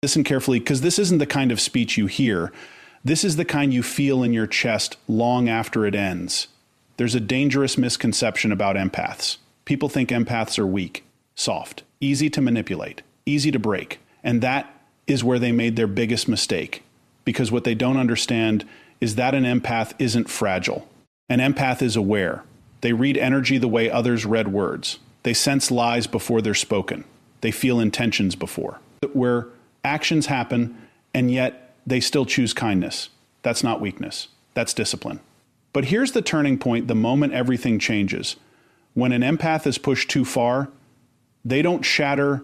Listen carefully, because this isn't the kind of speech you hear. This is the kind you feel in your chest long after it ends. There's a dangerous misconception about empaths. People think empaths are weak, soft, easy to manipulate, easy to break. And that is where they made their biggest mistake. Because what they don't understand is that an empath isn't fragile. An empath is aware. They read energy the way others read words. They sense lies before they're spoken. They feel intentions before. Where actions happen, and yet they still choose kindness. That's not weakness. That's discipline. But here's the turning point the moment everything changes. When an empath is pushed too far, they don't shatter,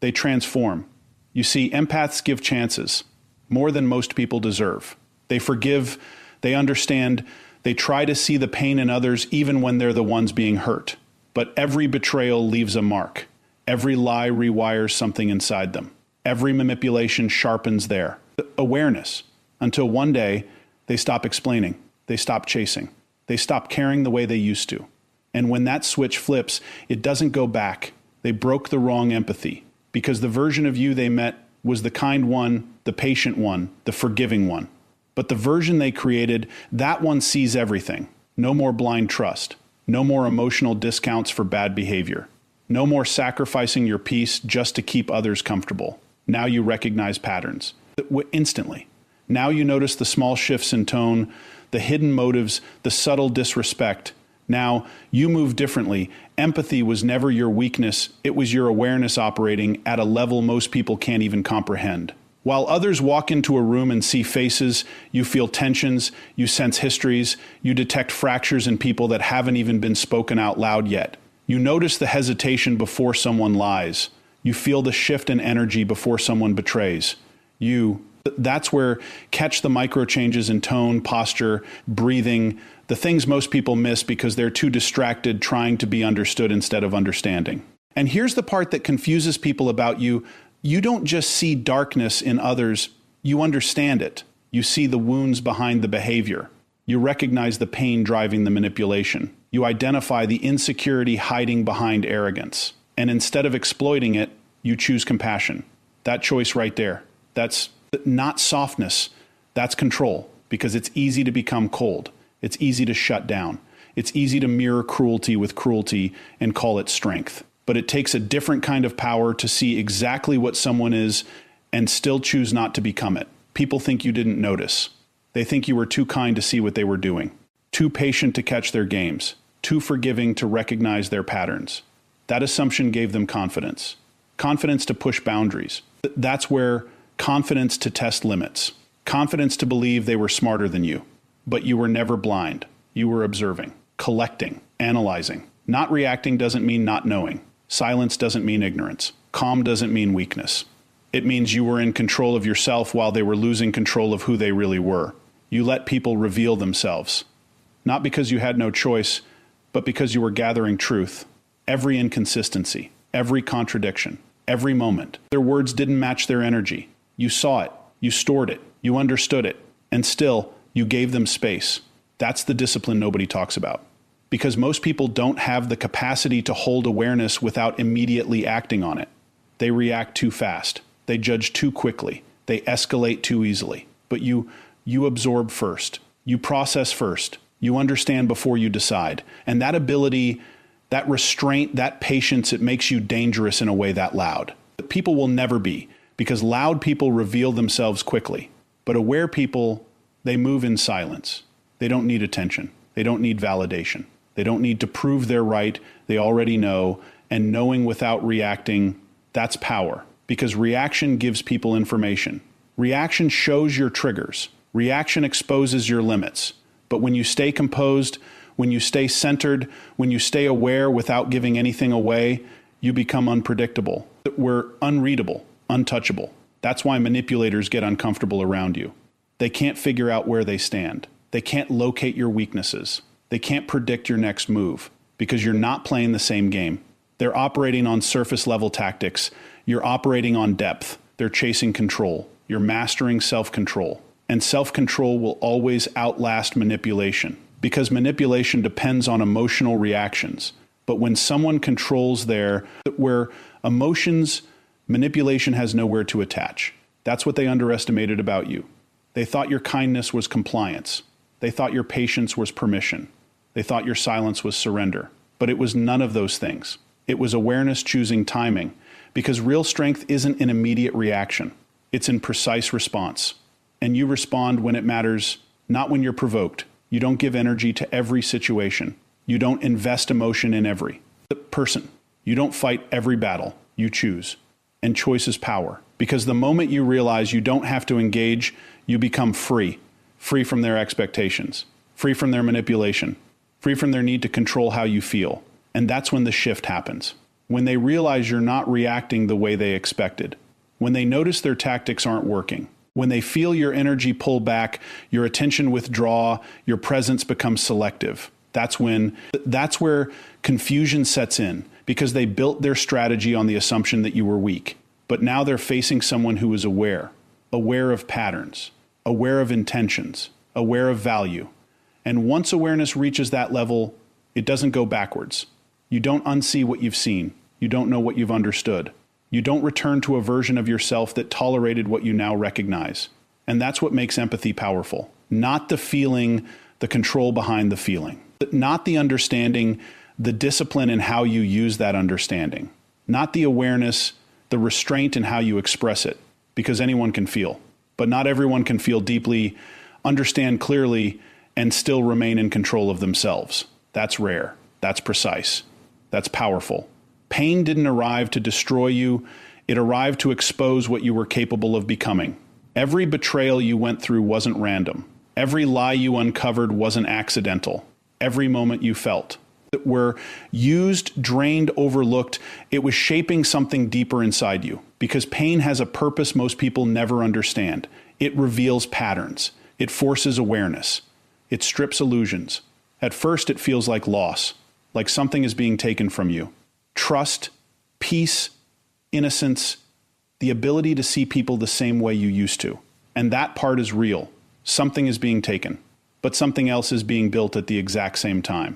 they transform. You see, empaths give chances, more than most people deserve. They forgive, they understand, they try to see the pain in others even when they're the ones being hurt. But every betrayal leaves a mark. Every lie rewires something inside them. Every manipulation sharpens their awareness, until one day they stop explaining, they stop chasing, they stop caring the way they used to. And when that switch flips, it doesn't go back. They broke the wrong empathy, because the version of you they met was the kind one, the patient one, the forgiving one. But the version they created, that one sees everything. No more blind trust. No more emotional discounts for bad behavior. No more sacrificing your peace just to keep others comfortable. Now you recognize patterns instantly. Now you notice the small shifts in tone, the hidden motives, the subtle disrespect. Now you move differently. Empathy was never your weakness. It was your awareness operating at a level most people can't even comprehend. While others walk into a room and see faces, you feel tensions, you sense histories, you detect fractures in people that haven't even been spoken out loud yet. You notice the hesitation before someone lies. You feel the shift in energy before someone betrays. That's where catch the micro changes in tone, posture, breathing, the things most people miss because they're too distracted trying to be understood instead of understanding. And here's the part that confuses people about you. You don't just see darkness in others, you understand it. You see the wounds behind the behavior. You recognize the pain driving the manipulation. You identify the insecurity hiding behind arrogance. And instead of exploiting it, you choose compassion. That choice right there, that's not softness, that's control, because it's easy to become cold. It's easy to shut down. It's easy to mirror cruelty with cruelty and call it strength. But it takes a different kind of power to see exactly what someone is and still choose not to become it. People think you didn't notice. They think you were too kind to see what they were doing, too patient to catch their games, too forgiving to recognize their patterns. That assumption gave them confidence. Confidence to push boundaries. That's where confidence to test limits. Confidence to believe they were smarter than you. But you were never blind. You were observing, collecting, analyzing. Not reacting doesn't mean not knowing. Silence doesn't mean ignorance. Calm doesn't mean weakness. It means you were in control of yourself while they were losing control of who they really were. You let people reveal themselves. Not because you had no choice, but because you were gathering truth. Every inconsistency, every contradiction, every moment. Their words didn't match their energy. You saw it, you stored it, you understood it, and still, you gave them space. That's the discipline nobody talks about. Because most people don't have the capacity to hold awareness without immediately acting on it. They react too fast. They judge too quickly. They escalate too easily. But you absorb first. You process first. You understand before you decide. And that ability, that restraint, that patience, it makes you dangerous in a way that loud. People will never be, because loud people reveal themselves quickly. But aware people, they move in silence. They don't need attention. They don't need validation. They don't need to prove they're right. They already know. And knowing without reacting, that's power. Because reaction gives people information. Reaction shows your triggers. Reaction exposes your limits. But when you stay composed, when you stay centered, when you stay aware without giving anything away, you become unpredictable. We're unreadable, untouchable. That's why manipulators get uncomfortable around you. They can't figure out where they stand. They can't locate your weaknesses. They can't predict your next move because you're not playing the same game. They're operating on surface level tactics. You're operating on depth. They're chasing control. You're mastering self-control. And self-control will always outlast manipulation because manipulation depends on emotional reactions. But when someone controls where emotions Manipulation has nowhere to attach. That's what they underestimated about you. They thought your kindness was compliance. They thought your patience was permission. They thought your silence was surrender. But it was none of those things. It was awareness choosing timing, because real strength isn't an immediate reaction. It's in precise response. And you respond when it matters, not when you're provoked. You don't give energy to every situation. You don't invest emotion in every person. You don't fight every battle. You choose. And choice is power. Because the moment you realize you don't have to engage, you become free. Free from their expectations. Free from their manipulation. Free from their need to control how you feel. And that's when the shift happens. When they realize you're not reacting the way they expected. When they notice their tactics aren't working. When they feel your energy pull back, your attention withdraw, your presence becomes selective. That's where confusion sets in, because they built their strategy on the assumption that you were weak. But now they're facing someone who is aware of patterns, aware of intentions, aware of value. And once awareness reaches that level, it doesn't go backwards. You don't unsee what you've seen. You don't know what you've understood. You don't return to a version of yourself that tolerated what you now recognize. And that's what makes empathy powerful. Not the feeling, the control behind the feeling. Not the understanding, the discipline in how you use that understanding. Not the awareness, the restraint in how you express it. Because anyone can feel. But not everyone can feel deeply, understand clearly, and still remain in control of themselves. That's rare. That's precise. That's powerful. Pain didn't arrive to destroy you. It arrived to expose what you were capable of becoming. Every betrayal you went through wasn't random. Every lie you uncovered wasn't accidental. Every moment you felt that were used, drained, overlooked, it was shaping something deeper inside you. Because pain has a purpose most people never understand. It reveals patterns. It forces awareness. It strips illusions. At first, it feels like loss, like something is being taken from you. Trust, peace, innocence, the ability to see people the same way you used to. And that part is real. Something is being taken, but something else is being built at the exact same time.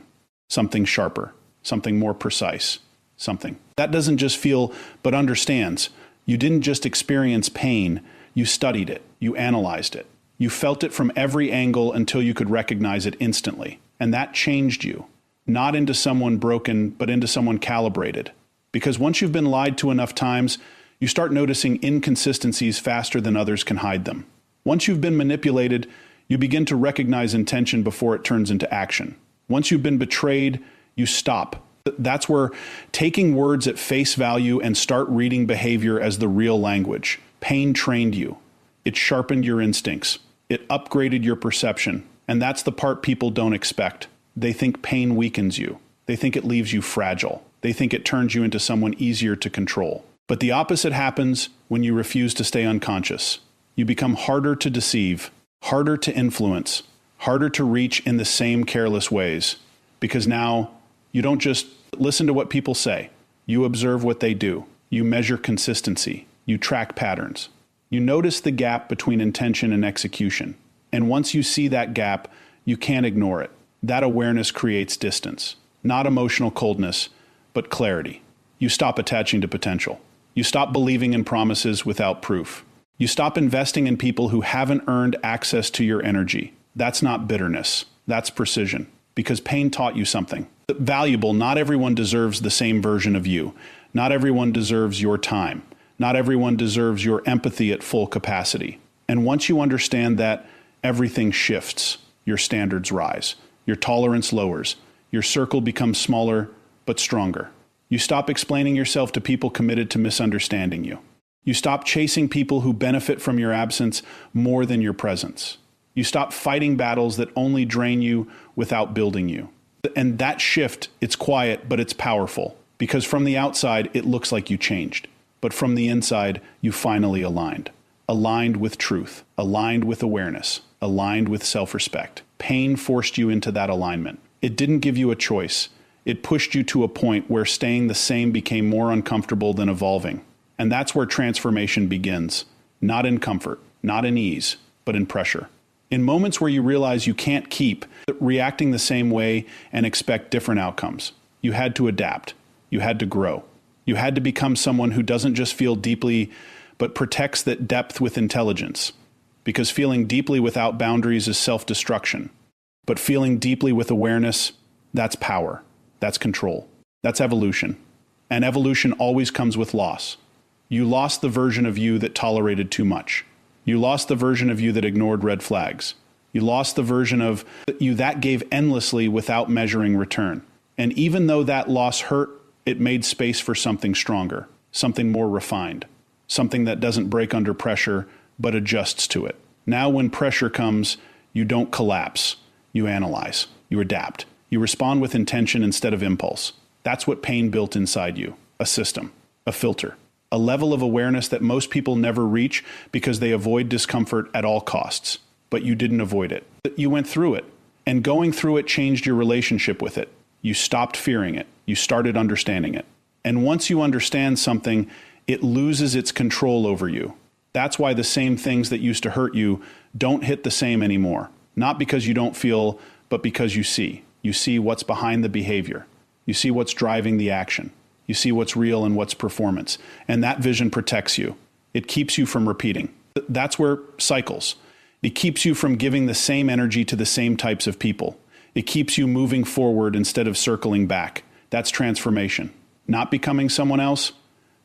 Something sharper, something more precise, something. That doesn't just feel, but understands. You didn't just experience pain, you studied it, you analyzed it. You felt it from every angle until you could recognize it instantly. And that changed you. Not into someone broken, but into someone calibrated. Because once you've been lied to enough times, you start noticing inconsistencies faster than others can hide them. Once you've been manipulated, you begin to recognize intention before it turns into action. Once you've been betrayed, you stop. That's where taking words at face value and start reading behavior as the real language. Pain trained you. It sharpened your instincts. It upgraded your perception. And that's the part people don't expect. They think pain weakens you. They think it leaves you fragile. They think it turns you into someone easier to control. But the opposite happens when you refuse to stay unconscious. You become harder to deceive, harder to influence, harder to reach in the same careless ways. Because now you don't just listen to what people say. You observe what they do. You measure consistency. You track patterns. You notice the gap between intention and execution. And once you see that gap, you can't ignore it. That awareness creates distance. Not emotional coldness, but clarity. You stop attaching to potential. You stop believing in promises without proof. You stop investing in people who haven't earned access to your energy. That's not bitterness. That's precision. Because pain taught you something valuable. Not everyone deserves the same version of you. Not everyone deserves your time. Not everyone deserves your empathy at full capacity. And once you understand that, everything shifts. Your standards rise. Your tolerance lowers. Your circle becomes smaller, but stronger. You stop explaining yourself to people committed to misunderstanding you. You stop chasing people who benefit from your absence more than your presence. You stop fighting battles that only drain you without building you. And that shift, it's quiet, but it's powerful. Because from the outside, it looks like you changed. But from the inside, you finally aligned. Aligned with truth. Aligned with awareness. Aligned with self-respect. Pain forced you into that alignment. It didn't give you a choice. It pushed you to a point where staying the same became more uncomfortable than evolving. And that's where transformation begins. Not in comfort, not in ease, but in pressure. In moments where you realize you can't keep reacting the same way and expect different outcomes. You had to adapt. You had to grow. You had to become someone who doesn't just feel deeply, but protects that depth with intelligence. Because feeling deeply without boundaries is self-destruction. But feeling deeply with awareness, that's power. That's control. That's evolution. And evolution always comes with loss. You lost the version of you that tolerated too much. You lost the version of you that ignored red flags. You lost the version of you that gave endlessly without measuring return. And even though that loss hurt, it made space for something stronger, something more refined, something that doesn't break under pressure, but adjusts to it. Now when pressure comes, you don't collapse. You analyze. You adapt. You respond with intention instead of impulse. That's what pain built inside you. A system. A filter. A level of awareness that most people never reach because they avoid discomfort at all costs. But you didn't avoid it. You went through it. And going through it changed your relationship with it. You stopped fearing it. You started understanding it. And once you understand something, it loses its control over you. That's why the same things that used to hurt you don't hit the same anymore. Not because you don't feel, but because you see. You see what's behind the behavior. You see what's driving the action. You see what's real and what's performance. And that vision protects you. It keeps you from repeating. That's where cycles. It keeps you from giving the same energy to the same types of people. It keeps you moving forward instead of circling back. That's transformation. Not becoming someone else,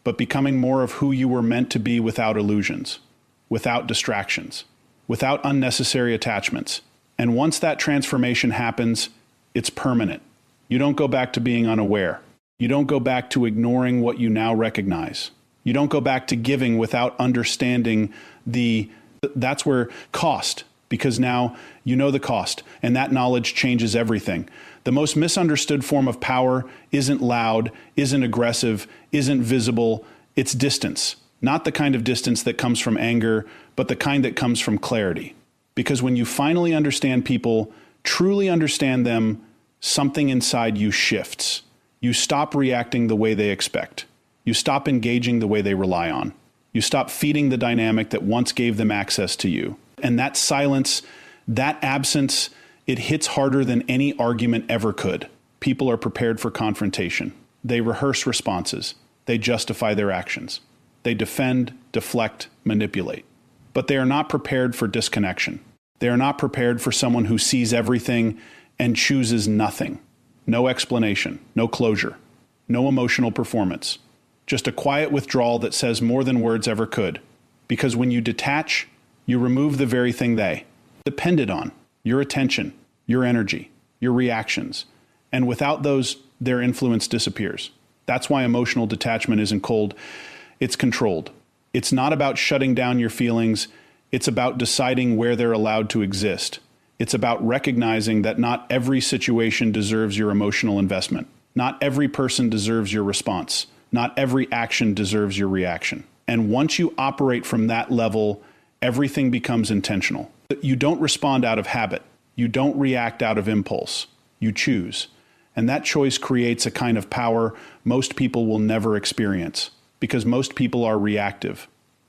but becoming more of who you were meant to be without illusions, without distractions, without unnecessary attachments. And once that transformation happens, it's permanent. You don't go back to being unaware. You don't go back to ignoring what you now recognize. You don't go back to giving without understanding that's where cost, because now you know the cost, and that knowledge changes everything. The most misunderstood form of power isn't loud, isn't aggressive, isn't visible. It's distance. Not the kind of distance that comes from anger, but the kind that comes from clarity. Because when you finally understand people, truly understand them, something inside you shifts. You stop reacting the way they expect. You stop engaging the way they rely on. You stop feeding the dynamic that once gave them access to you. And that silence, that absence, it hits harder than any argument ever could. People are prepared for confrontation. They rehearse responses. They justify their actions. They defend, deflect, manipulate. But they are not prepared for disconnection. They are not prepared for someone who sees everything and chooses nothing. No explanation, no closure, no emotional performance. Just a quiet withdrawal that says more than words ever could. Because when you detach, you remove the very thing they depended on, your attention, your energy, your reactions. And without those, their influence disappears. That's why emotional detachment isn't cold, it's controlled. It's not about shutting down your feelings, it's about deciding where they're allowed to exist. It's about recognizing that not every situation deserves your emotional investment. Not every person deserves your response. Not every action deserves your reaction. And once you operate from that level, everything becomes intentional. You don't respond out of habit. You don't react out of impulse. You choose. And that choice creates a kind of power most people will never experience, because most people are reactive.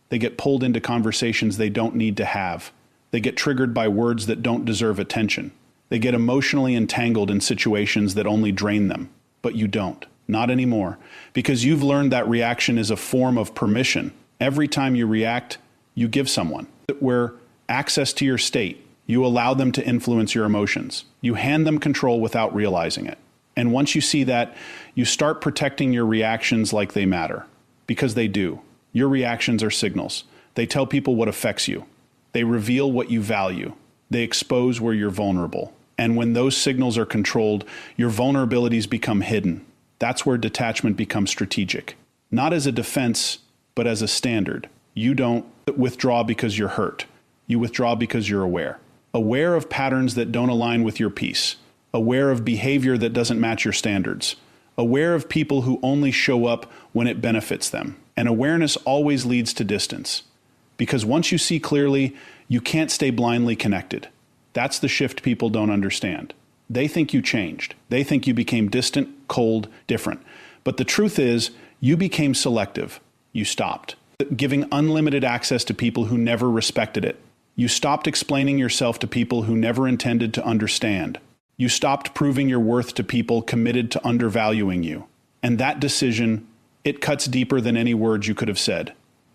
They get pulled into conversations they don't need to have. They get triggered by words that don't deserve attention. They get emotionally entangled in situations that only drain them. But you don't. Not anymore. Because you've learned that reaction is a form of permission. Every time you react, you give someone where access to your state. You allow them to influence your emotions. You hand them control without realizing it. And once you see that, you start protecting your reactions like they matter. Because they do. Your reactions are signals. They tell people what affects you. They reveal what you value. They expose where you're vulnerable. And when those signals are controlled, your vulnerabilities become hidden. That's where detachment becomes strategic. Not as a defense, but as a standard. You don't withdraw because you're hurt. You withdraw because you're aware. Aware of patterns that don't align with your peace. Aware of behavior that doesn't match your standards. Aware of people who only show up when it benefits them. And awareness always leads to distance. Because once you see clearly, you can't stay blindly connected. That's the shift people don't understand. They think you changed. They think you became distant, cold, different. But the truth is, you became selective. You stopped giving unlimited access to people who never respected it. You stopped explaining yourself to people who never intended to understand. You stopped proving your worth to people committed to undervaluing you. And that decision, It cuts deeper than any words you could have said.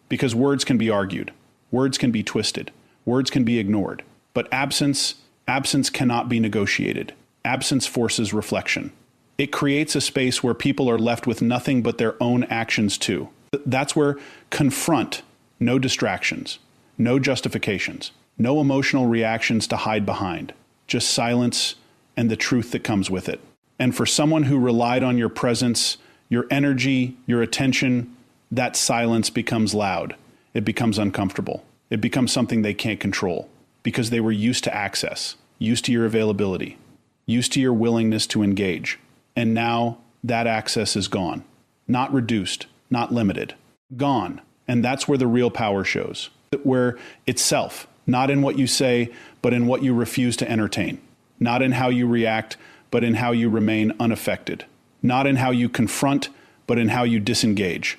Because words can be argued. Words can be twisted. Words can be ignored. But absence cannot be negotiated. Absence forces reflection. It creates a space where people are left with nothing but their own actions too. That's where confront, no distractions, no justifications, no emotional reactions to hide behind, just silence and the truth that comes with it. And for someone who relied on your presence, your energy, your attention, that silence becomes loud. It becomes uncomfortable. It becomes something they can't control because they were used to access, used to your availability, used to your willingness to engage. And now that access is gone. Not reduced, not limited. Gone. And that's where the real power shows. Where itself, not in what you say, but in what you refuse to entertain. Not in how you react, but in how you remain unaffected. Not in how you confront, but in how you disengage.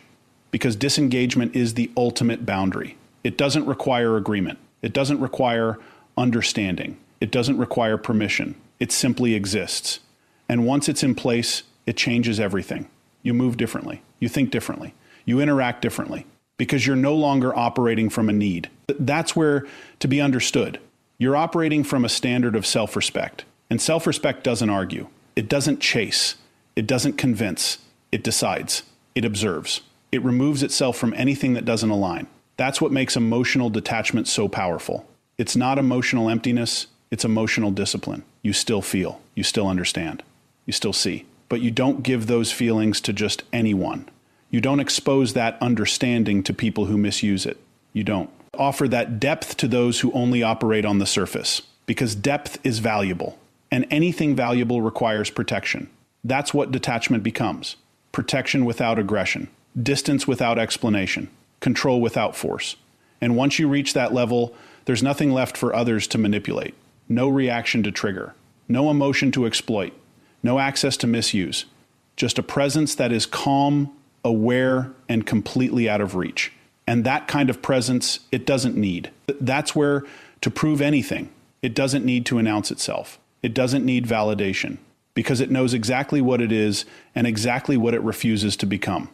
Because disengagement is the ultimate boundary. It doesn't require agreement. It doesn't require understanding. It doesn't require permission. It simply exists. And once it's in place, it changes everything. You move differently. You think differently. You interact differently because you're no longer operating from a need. That's where, to be understood, you're operating from a standard of self-respect. And self-respect doesn't argue. It doesn't chase. It doesn't convince. It decides. It observes. It removes itself from anything that doesn't align. That's what makes emotional detachment so powerful. It's not emotional emptiness. It's emotional discipline. You still feel. You still understand. You still see. But you don't give those feelings to just anyone. You don't expose that understanding to people who misuse it. You don't. Offer that depth to those who only operate on the surface. Because depth is valuable. And anything valuable requires protection. That's what detachment becomes. Protection without aggression. Distance without explanation. Control without force. And once you reach that level, there's nothing left for others to manipulate. No reaction to trigger. No emotion to exploit. No access to misuse. Just a presence that is calm, aware, and completely out of reach. And that kind of presence, it doesn't need. That's where, to prove anything, it doesn't need to announce itself. It doesn't need validation. Because it knows exactly what it is and exactly what it refuses to become.